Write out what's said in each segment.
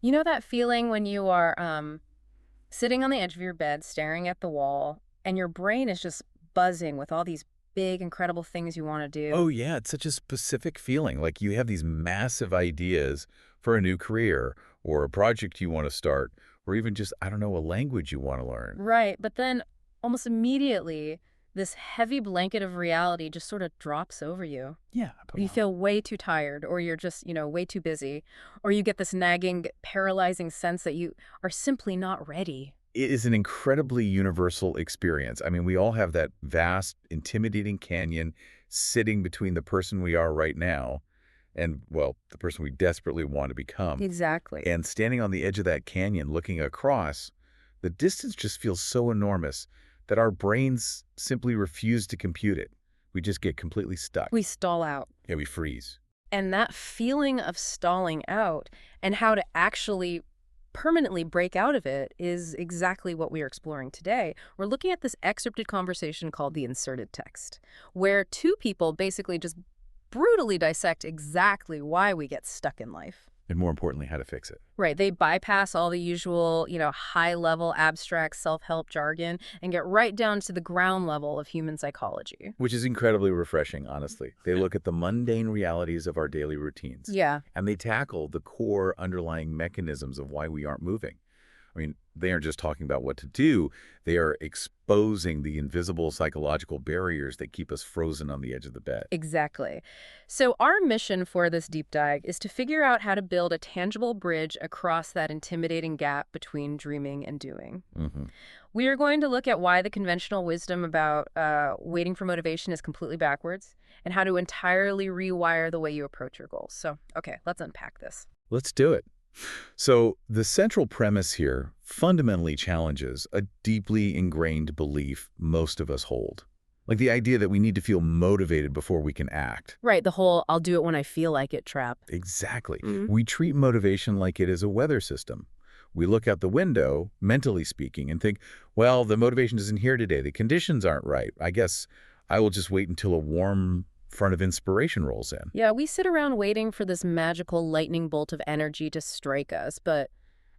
You know that feeling when you are sitting on the edge of your bed, staring at the wall, and your brain is just buzzing with all these big, incredible things you want to do? Oh, yeah, it's such a specific feeling. Like you have these massive ideas for a new career or a project you want to start, or even just, I don't know, a language you want to learn. Right. But then almost immediately, this heavy blanket of reality just sort of drops over you. Yeah, You feel way too tired, or you're just, way too busy, or you get this nagging, paralyzing sense that you are simply not ready. it is an incredibly universal experience. I mean, we all have that vast, intimidating canyon sitting between the person we are right now and, well, the person we desperately want to become. Exactly. And standing on the edge of that canyon looking across, the distance just feels so enormous that our brains simply refuse to compute it. We just get completely stuck. We stall out. Yeah, we freeze. And that feeling of stalling out and how to actually permanently break out of it is exactly what we are exploring today. We're looking at this excerpted conversation called The Inserted Text, where two people basically just brutally dissect exactly why we get stuck in life. And more importantly, how to fix it. Right. They bypass all the usual, high-level abstract self-help jargon and get right down to the ground level of human psychology. Which is incredibly refreshing, honestly. They look at the mundane realities of our daily routines. Yeah. And they tackle the core underlying mechanisms of why we aren't moving. I mean, they aren't just talking about what to do. They are exposing the invisible psychological barriers that keep us frozen on the edge of the bed. Exactly. So our mission for this deep dive is to figure out how to build a tangible bridge across that intimidating gap between dreaming and doing. Hmm. We are going to look at why the conventional wisdom about waiting for motivation is completely backwards and how to entirely rewire the way you approach your goals. So, okay, let's unpack this. Let's do it. So the central premise here fundamentally challenges a deeply ingrained belief most of us hold. Like the idea that we need to feel motivated before we can act. Right, the whole I'll do it when I feel like it trap. Exactly. Mhm. We treat motivation like it is a weather system. We look out the window, mentally speaking, and think, well, the motivation isn't here today. The conditions aren't right. I guess I will just wait until a warm front of inspiration rolls in. Yeah, we sit around waiting for this magical lightning bolt of energy to strike us, but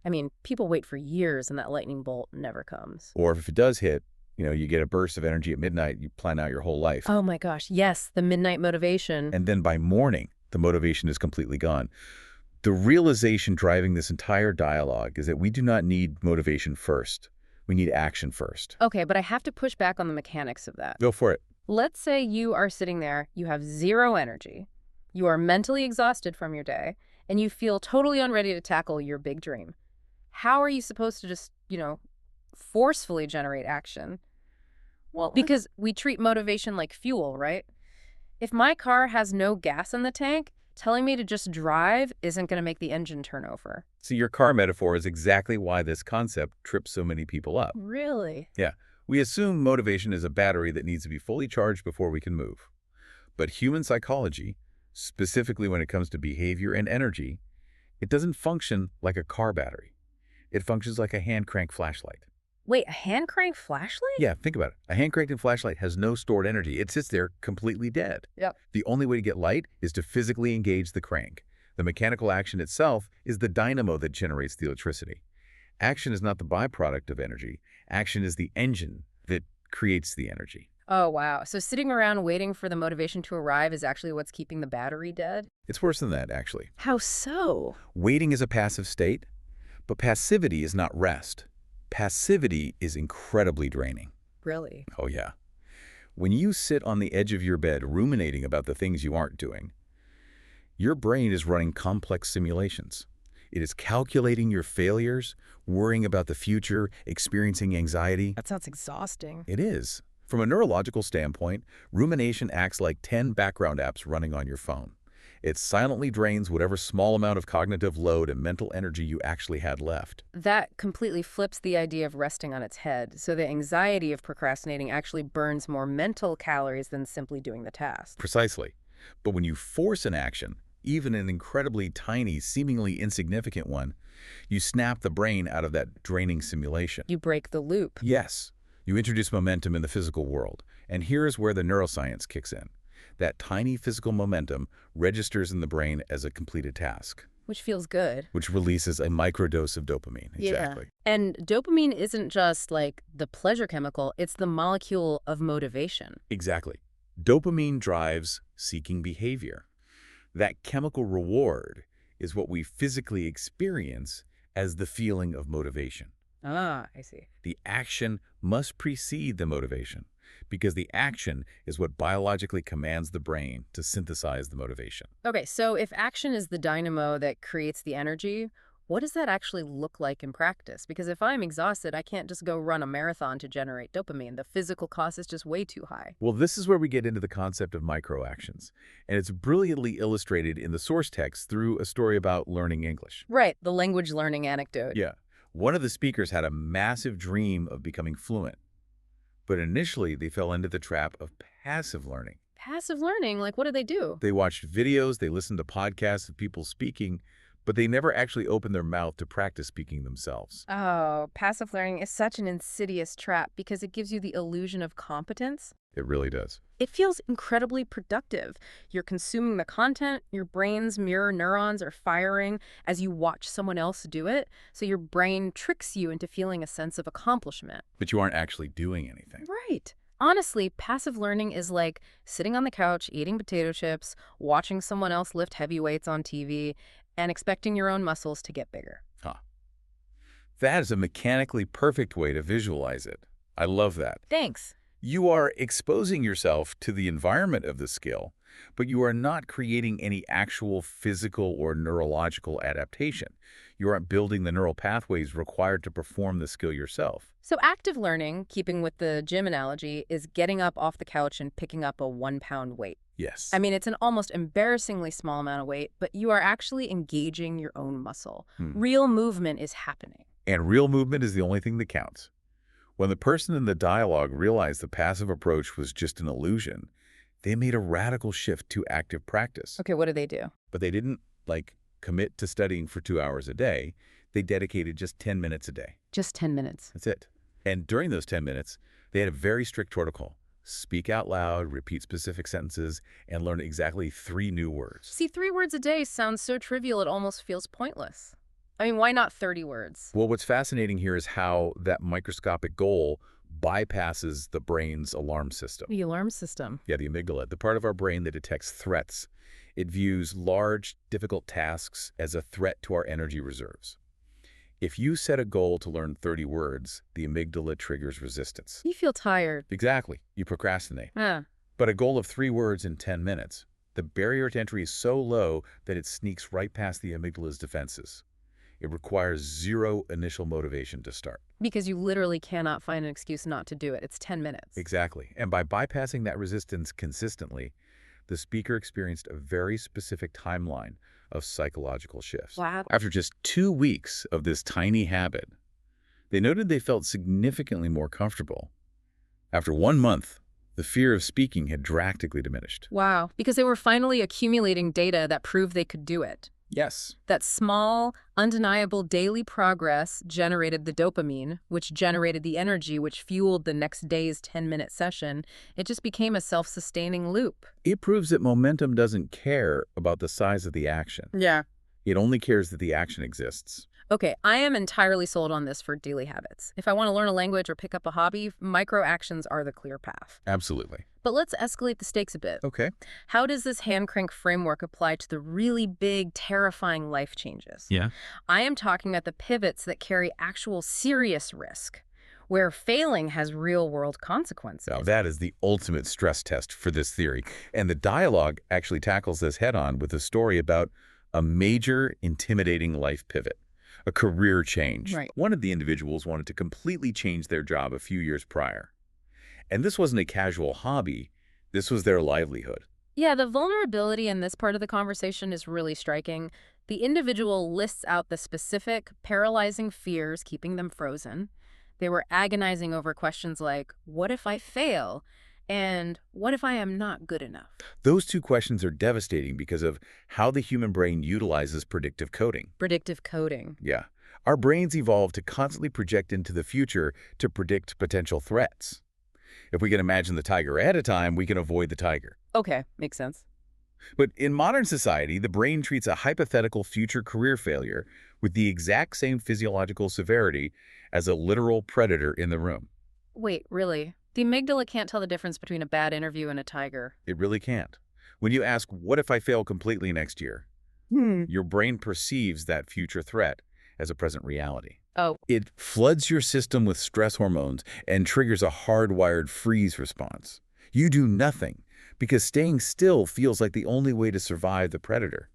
I mean, people wait for years and that lightning bolt never comes. Or if it does hit, you get a burst of energy at midnight, you plan out your whole life. Oh my gosh, yes, the midnight motivation. And then by morning, the motivation is completely gone. The realization driving this entire dialogue is that we do not need motivation first. We need action first. Okay, but I have to push back on the mechanics of that. Go for it. Let's say you are sitting there, you have zero energy, you are mentally exhausted from your day, and you feel totally unready to tackle your big dream. How are you supposed to just, forcefully generate action? Well, Because we treat motivation like fuel, right? If my car has no gas in the tank, telling me to just drive isn't going to make the engine turn over. so your car metaphor is exactly why this concept trips so many people up. Really? Yeah, we assume motivation is a battery that needs to be fully charged before we can move. But human psychology, specifically when it comes to behavior and energy, it doesn't function like a car battery. It functions like a hand crank flashlight. Wait, a hand crank flashlight? Yeah, think about it. A hand cranked flashlight has no stored energy. It sits there completely dead. Yep. The only way to get light is to physically engage the crank. The mechanical action itself is the dynamo that generates the electricity. Action is not the byproduct of energy. Action is the engine that creates the energy. Oh, wow. So sitting around waiting for the motivation to arrive is actually what's keeping the battery dead? It's worse than that, actually. How so? Waiting is a passive state, but passivity is not rest. Passivity is incredibly draining. Really? Oh, yeah. When you sit on the edge of your bed ruminating about the things you aren't doing, your brain is running complex simulations. It is calculating your failures, worrying about the future, experiencing anxiety. That sounds exhausting. It is. From a neurological standpoint, rumination acts like 10 background apps running on your phone. It silently drains whatever small amount of cognitive load and mental energy you actually had left. That completely flips the idea of resting on its head. So the anxiety of procrastinating actually burns more mental calories than simply doing the task. Precisely. But when you force an action, even an incredibly tiny, seemingly insignificant one, you snap the brain out of that draining simulation. You break the loop. Yes, you introduce momentum in the physical world. And here's where the neuroscience kicks in. That tiny physical momentum registers in the brain as a completed task. Which feels good. which releases a microdose of dopamine. Exactly. Yeah. And dopamine isn't just like the pleasure chemical, it's the molecule of motivation. Exactly. Dopamine drives seeking behavior. That chemical reward is what we physically experience as the feeling of motivation. Ah, I see. The action must precede the motivation because the action is what biologically commands the brain to synthesize the motivation. Okay, so if action is the dynamo that creates the energy, what does that actually look like in practice? Because if I'm exhausted, I can't just go run a marathon to generate dopamine. The physical cost is just way too high. Well, this is where we get into the concept of microactions, and it's brilliantly illustrated in the source text through a story about learning English. Right, the language learning anecdote. Yeah. One of the speakers had a massive dream of becoming fluent, but initially they fell into the trap of passive learning. Passive learning, like what do they do? They watched videos, they listened to podcasts of people speaking, but they never actually opened their mouth to practice speaking themselves. Oh, passive learning is such an insidious trap because it gives you the illusion of competence. It really does. It feels incredibly productive. You're consuming the content, your brain's mirror neurons are firing as you watch someone else do it, so your brain tricks you into feeling a sense of accomplishment. But you aren't actually doing anything. Right. Honestly, passive learning is like sitting on the couch, eating potato chips, watching someone else lift heavy weights on TV, and expecting your own muscles to get bigger. Huh. That is a mechanically perfect way to visualize it. I love that. Thanks. You are exposing yourself to the environment of the skill, but you are not creating any actual physical or neurological adaptation. You aren't building the neural pathways required to perform the skill yourself. So active learning, keeping with the gym analogy, is getting up off the couch and picking up a 1-pound weight. Yes. I mean, it's an almost embarrassingly small amount of weight, but you are actually engaging your own muscle. Real movement is happening. And real movement is the only thing that counts. When the person in the dialogue realized the passive approach was just an illusion, they made a radical shift to active practice. Okay, what do they do? But they didn't, commit to studying for 2 hours a day. They dedicated just 10 minutes a day. Just 10 minutes. That's it. And during those 10 minutes, they had a very strict protocol. Speak out loud, repeat specific sentences, and learn exactly 3 new words. See, 3 words a day sounds so trivial it almost feels pointless. I mean, why not 30 words? Well, what's fascinating here is how that microscopic goal bypasses the brain's alarm system. The alarm system. Yeah, the amygdala, the part of our brain that detects threats. It views large, difficult tasks as a threat to our energy reserves. If you set a goal to learn 30 words, the amygdala triggers resistance. You feel tired. Exactly. You procrastinate. Huh. But a goal of 3 words in 10 minutes, the barrier to entry is so low that it sneaks right past the amygdala's defenses. It requires 0 initial motivation to start. Because you literally cannot find an excuse not to do it. It's 10 minutes. Exactly. And by bypassing that resistance consistently, the speaker experienced a very specific timeline of psychological shifts. Wow. After just 2 weeks of this tiny habit, they noted they felt significantly more comfortable. After 1 month, the fear of speaking had drastically diminished. Wow. Because they were finally accumulating data that proved they could do it. Yes. That small, undeniable daily progress generated the dopamine, which generated the energy, which fueled the next day's 10-minute session. It just became a self-sustaining loop. It proves that momentum doesn't care about the size of the action. Yeah. It only cares that the action exists. Okay, I am entirely sold on this for daily habits. If I want to learn a language or pick up a hobby, micro actions are the clear path. Absolutely. But let's escalate the stakes a bit. Okay. How does this hand crank framework apply to the really big, terrifying life changes? Yeah. I am talking about the pivots that carry actual serious risk, where failing has real-world consequences. Now, that is the ultimate stress test for this theory. And the dialogue actually tackles this head-on with a story about a major, intimidating life pivot. A career change. Right. One of the individuals wanted to completely change their job a few years prior. And this wasn't a casual hobby. This was their livelihood. Yeah, the vulnerability in this part of the conversation is really striking. The individual lists out the specific, paralyzing fears keeping them frozen. They were agonizing over questions like, what if I fail? And what if I am not good enough? Those 2 questions are devastating because of how the human brain utilizes predictive coding. Predictive coding. Yeah. Our brains evolved to constantly project into the future to predict potential threats. If we can imagine the tiger ahead of time, we can avoid the tiger. Okay, makes sense. But in modern society, the brain treats a hypothetical future career failure with the exact same physiological severity as a literal predator in the room. Wait, really? The amygdala can't tell the difference between a bad interview and a tiger. It really can't. When you ask, what if I fail completely next year? Your brain perceives that future threat as a present reality. Oh, It floods your system with stress hormones and triggers a hardwired freeze response. You do nothing because staying still feels like the only way to survive the predator.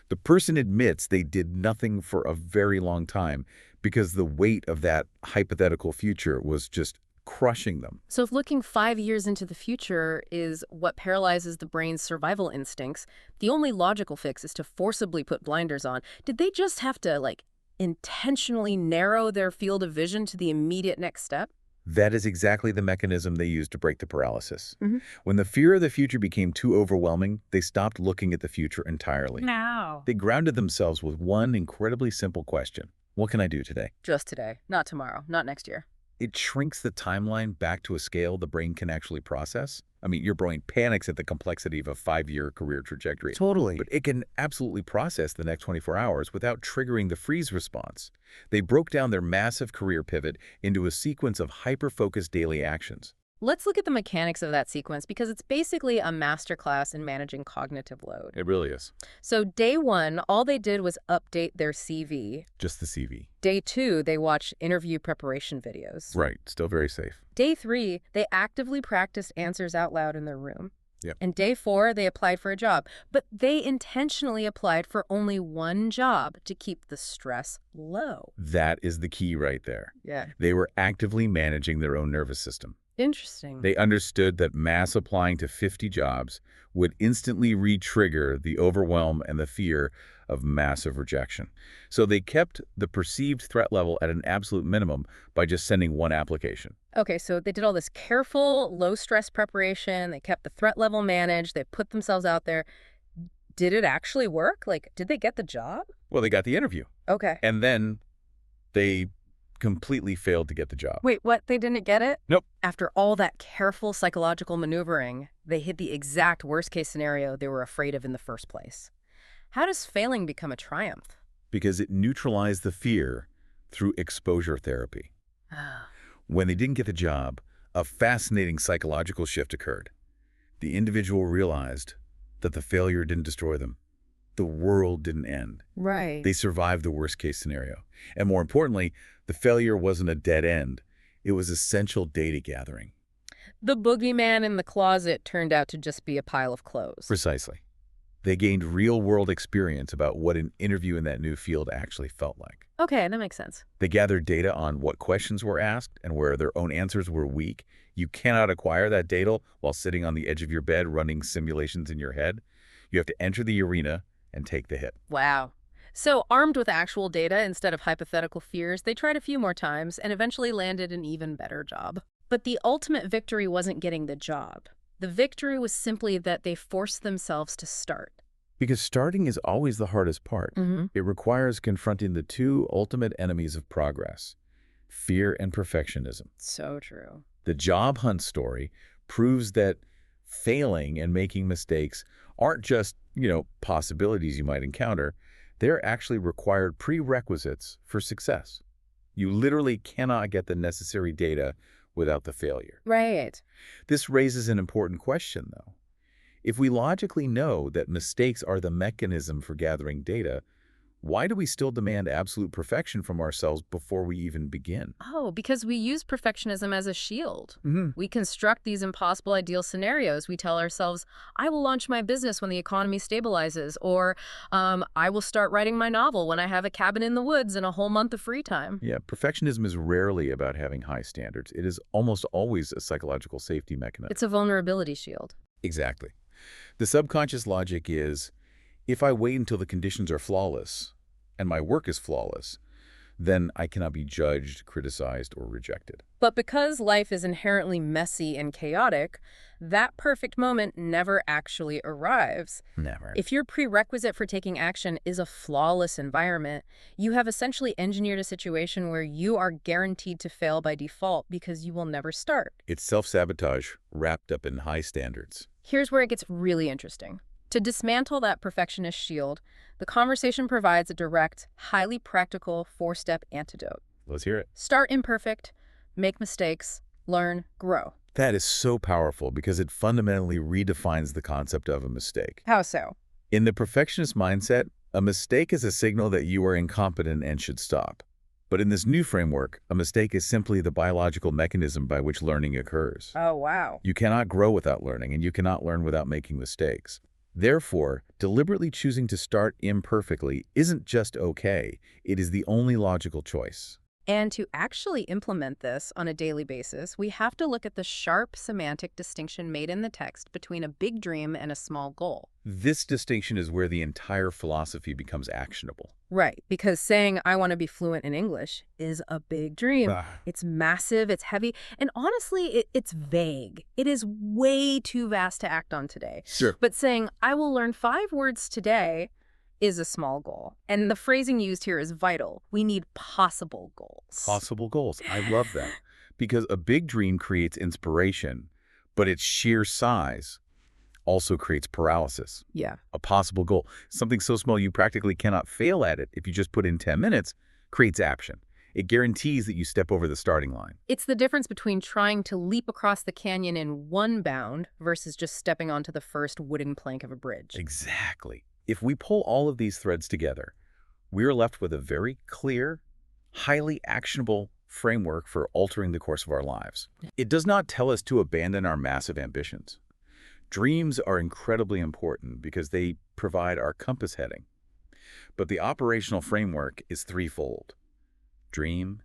The person admits they did nothing for a very long time because the weight of that hypothetical future was just crushing them. so if looking 5 years into the future is what paralyzes the brain's survival instincts, the only logical fix is to forcibly put blinders on. Did they just have to, like, intentionally narrow their field of vision to the immediate next step? That is exactly the mechanism they used to break the paralysis. Mhm. When the fear of the future became too overwhelming, they stopped looking at the future entirely. Now. They grounded themselves with one incredibly simple question. What can I do today? Just today, not tomorrow, not next year. It shrinks the timeline back to a scale the brain can actually process. I mean, your brain panics at the complexity of a 5-year career trajectory. Totally. But it can absolutely process the next 24 hours without triggering the freeze response. They broke down their massive career pivot into a sequence of hyper-focused daily actions. Let's look at the mechanics of that sequence because it's basically a masterclass in managing cognitive load. It really is. So day one, all they did was update their CV. Just the CV. Day two, they watched interview preparation videos. Right. Still very safe. Day three, they actively practiced answers out loud in their room. Yep. And day four, they applied for a job. But they intentionally applied for only one job to keep the stress low. That is the key right there. Yeah. They were actively managing their own nervous system. Interesting. They understood that mass applying to 50 jobs would instantly re-trigger the overwhelm and the fear of massive rejection. So they kept the perceived threat level at an absolute minimum by just sending one application. Okay, so they did all this careful, low-stress preparation. They kept the threat level managed. They put themselves out there. Did it actually work? Like, did they get the job? Well, they got the interview. Okay. And then they completely failed to get the job. Wait, what? They didn't get it? Nope. After all that careful psychological maneuvering, they hit the exact worst-case scenario they were afraid of in the first place. How does failing become a triumph? Because it neutralized the fear through exposure therapy. Ah. When they didn't get the job, a fascinating psychological shift occurred. The individual realized that the failure didn't destroy them. The world didn't end. Right. They survived the worst-case scenario. And more importantly, the failure wasn't a dead end. It was essential data gathering. The boogeyman in the closet turned out to just be a pile of clothes. Precisely. They gained real-world experience about what an interview in that new field actually felt like. Okay, that makes sense. They gathered data on what questions were asked and where their own answers were weak. You cannot acquire that data while sitting on the edge of your bed running simulations in your head. You have to enter the arena and take the hit. Wow. So, armed with actual data instead of hypothetical fears, they tried a few more times and eventually landed an even better job. But the ultimate victory wasn't getting the job. The victory was simply that they forced themselves to start. Because starting is always the hardest part. Mm-hmm. It requires confronting the two ultimate enemies of progress, fear and perfectionism. So true. The job hunt story proves that failing and making mistakes aren't just, possibilities you might encounter. They're actually required prerequisites for success. You literally cannot get the necessary data without the failure. Right. This raises an important question, though. If we logically know that mistakes are the mechanism for gathering data, why do we still demand absolute perfection from ourselves before we even begin? Oh, because we use perfectionism as a shield. Mm-hmm. We construct these impossible ideal scenarios. We tell ourselves, I will launch my business when the economy stabilizes, or I will start writing my novel when I have a cabin in the woods and a whole month of free time. Yeah, perfectionism is rarely about having high standards. It is almost always a psychological safety mechanism. It's a vulnerability shield. Exactly. The subconscious logic is, if I wait until the conditions are flawless and my work is flawless, then I cannot be judged, criticized, or rejected. But because life is inherently messy and chaotic, that perfect moment never actually arrives. Never. If your prerequisite for taking action is a flawless environment, you have essentially engineered a situation where you are guaranteed to fail by default because you will never start. It's self-sabotage wrapped up in high standards. Here's where it gets really interesting. To dismantle that perfectionist shield, the conversation provides a direct, highly practical four-step antidote. Let's hear it. Start imperfect, make mistakes, learn, grow. That is so powerful because it fundamentally redefines the concept of a mistake. How so? In the perfectionist mindset, a mistake is a signal that you are incompetent and should stop. But in this new framework, a mistake is simply the biological mechanism by which learning occurs. Oh, wow. You cannot grow without learning, and you cannot learn without making mistakes. Therefore, deliberately choosing to start imperfectly isn't just okay, it is the only logical choice. And to actually implement this on a daily basis, we have to look at the sharp semantic distinction made in the text between a big dream and a small goal. This distinction is where the entire philosophy becomes actionable. Right, because saying I want to be fluent in English is a big dream. Ah. It's massive, it's heavy, and honestly, it's vague. It is way too vast to act on today. Sure. But saying I will learn 5 words today is a small goal. And the phrasing used here is vital. We need possible goals. Possible goals. I love that. Because a big dream creates inspiration, but its sheer size also creates paralysis. Yeah. A possible goal, something so small you practically cannot fail at it if you just put in 10 minutes, creates action. It guarantees that you step over the starting line. It's the difference between trying to leap across the canyon in one bound versus just stepping onto the first wooden plank of a bridge. Exactly. If we pull all of these threads together, we are left with a very clear, highly actionable framework for altering the course of our lives. It does not tell us to abandon our massive ambitions. Dreams are incredibly important because they provide our compass heading. But the operational framework is threefold: dream,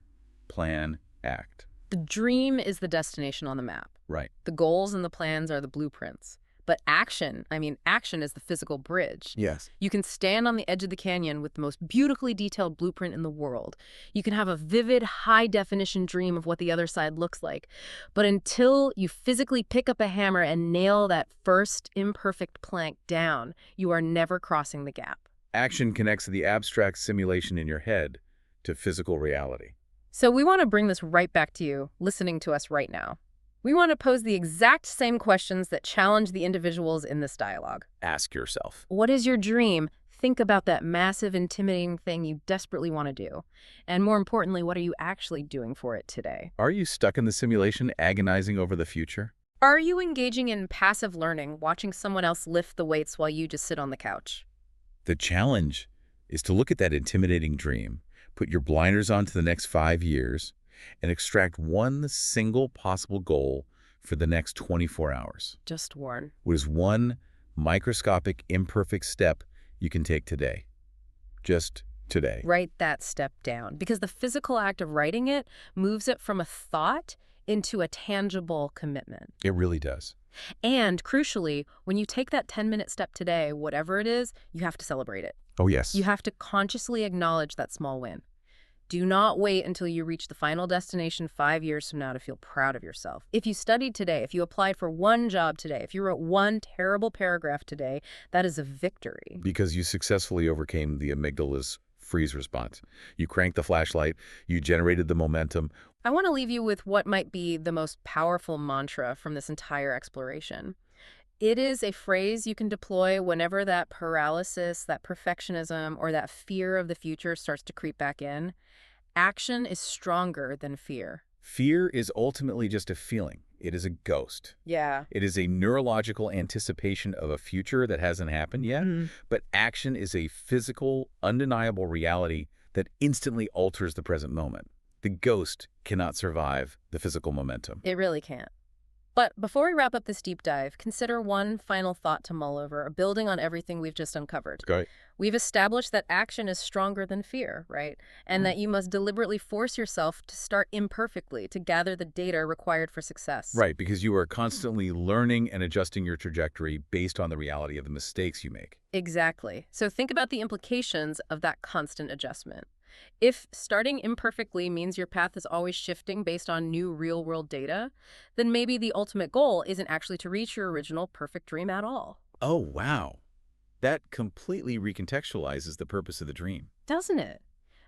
plan, act. The dream is the destination on the map. Right. The goals and the plans are the blueprints. But action is the physical bridge. Yes. You can stand on the edge of the canyon with the most beautifully detailed blueprint in the world. You can have a vivid, high-definition dream of what the other side looks like. But until you physically pick up a hammer and nail that first imperfect plank down, you are never crossing the gap. Action connects the abstract simulation in your head to physical reality. So we want to bring this right back to you, listening to us right now. We want to pose the exact same questions that challenge the individuals in this dialogue. Ask yourself. What is your dream? Think about that massive, intimidating thing you desperately want to do. And more importantly, what are you actually doing for it today? Are you stuck in the simulation, agonizing over the future? Are you engaging in passive learning, watching someone else lift the weights while you just sit on the couch? The challenge is to look at that intimidating dream, put your blinders on to the next 5 years, and extract one single possible goal for the next 24 hours. Just one. What is one microscopic, imperfect step you can take today? Just today. Write that step down, because the physical act of writing it moves it from a thought into a tangible commitment. It really does. And crucially, when you take that 10-minute step today, whatever it is, you have to celebrate it. Oh, yes. You have to consciously acknowledge that small win. Do not wait until you reach the final destination 5 years from now to feel proud of yourself. If you studied today, if you applied for one job today, if you wrote one terrible paragraph today, that is a victory. Because you successfully overcame the amygdala's freeze response. You cranked the flashlight, you generated the momentum. I want to leave you with what might be the most powerful mantra from this entire exploration. It is a phrase you can deploy whenever that paralysis, that perfectionism, or that fear of the future starts to creep back in. Action is stronger than fear. Fear is ultimately just a feeling. It is a ghost. Yeah. It is a neurological anticipation of a future that hasn't happened yet, but action is a physical, undeniable reality that instantly alters the present moment. The ghost cannot survive the physical momentum. It really can't. But before we wrap up this deep dive, consider one final thought to mull over, building on everything we've just uncovered. Great. We've established that action is stronger than fear, right? And that you must deliberately force yourself to start imperfectly to gather the data required for success. Right, because you are constantly learning and adjusting your trajectory based on the reality of the mistakes you make. Exactly. So think about the implications of that constant adjustment. If starting imperfectly means your path is always shifting based on new real-world data, then maybe the ultimate goal isn't actually to reach your original perfect dream at all. Oh, wow. That completely recontextualizes the purpose of the dream. Doesn't it?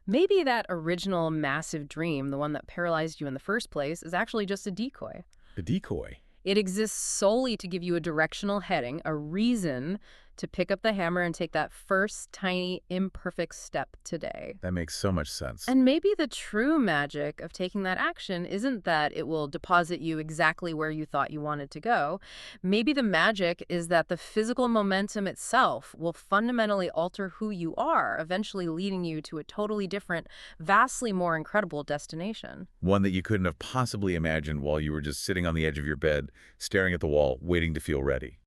Maybe that original massive dream, the one that paralyzed you in the first place, is actually just a decoy. A decoy? It exists solely to give you a directional heading, a reason to pick up the hammer and take that first tiny, imperfect step today. That makes so much sense. And maybe the true magic of taking that action isn't that it will deposit you exactly where you thought you wanted to go. Maybe the magic is that the physical momentum itself will fundamentally alter who you are, eventually leading you to a totally different, vastly more incredible destination. One that you couldn't have possibly imagined while you were just sitting on the edge of your bed, staring at the wall, waiting to feel ready.